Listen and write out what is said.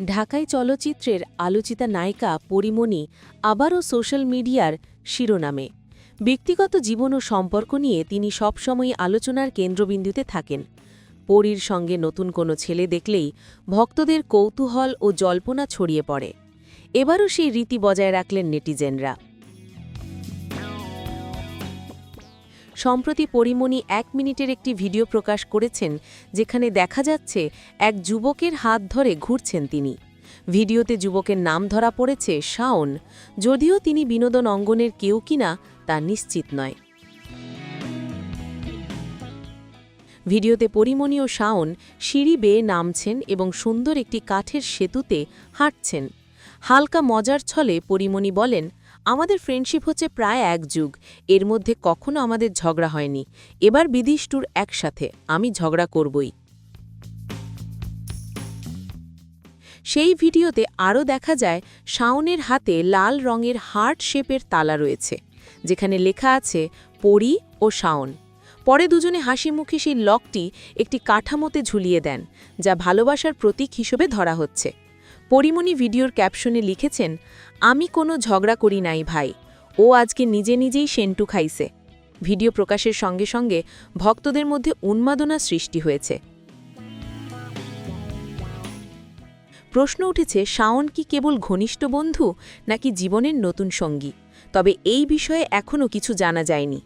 ঢাকাই চলচ্চিত্রের আলোচিতা নায়িকা পরীমণি আবারও সোশ্যাল মিডিয়ার শিরোনামে। ব্যক্তিগত জীবন ও সম্পর্ক নিয়ে তিনি সবসময়ই আলোচনার কেন্দ্রবিন্দুতে থাকেন। পরীর সঙ্গে নতুন কোনো ছেলে দেখলেই ভক্তদের কৌতূহল ও জল্পনা ছড়িয়ে পড়ে। এবারও সেই রীতি বজায় রাখলেন নেটিজেনরা। সম্প্রতি পরীমণি ১ মিনিটের একটি ভিডিও প্রকাশ করেছেন, যেখানে দেখা যাচ্ছে এক যুবকের হাত ধরে ঘুরছেন তিনি। ভিডিওতে যুবকের নাম ধরা পড়েছে শাওন, যদিও তিনি বিনোদন অঙ্গনের কেউ কিনা তা নিশ্চিত নয়। ভিডিওতে পরীমণি ও শাওন সিঁড়ি বেয়ে নামছেন এবং সুন্দর একটি কাঠের সেতুতে হাঁটছেন। হালকা মজার ছলে পরীমণি বলেন, আমাদের ফ্রেন্ডশিপ হচ্ছে প্রায় ১ যুগ, এর মধ্যে কখনো আমাদের ঝগড়া হয়নি। এবার বিদেশ ট্যুর একসাথে, আমি ঝগড়া করবই। সেই ভিডিওতে আরও দেখা যায় শাওনের হাতে লাল রঙের হার্ট শেপের তালা রয়েছে, যেখানে লেখা আছে পরী ও শাওন। পরে দুজনে হাসি মুখে সেই লকটি একটি কাঠামোতে ঝুলিয়ে দেন, যা ভালোবাসার প্রতীক হিসেবে ধরা হচ্ছে। পরীমণি ভিডিওর ক্যাপশনে লিখেছেন, আমি কোনো ঝগড়া করি নাই ভাই, ও আজকে নিজে নিজেই সেন্টু খাইছে। ভিডিও প্রকাশের সঙ্গে সঙ্গে ভক্তদের মধ্যে উন্মাদনা সৃষ্টি হয়েছে। প্রশ্ন উঠেছে, শাওন কি কেবল ঘনিষ্ঠ বন্ধু নাকি জীবনের নতুন সঙ্গী? তবে এই বিষয়ে এখনও কিছু জানা যায়নি।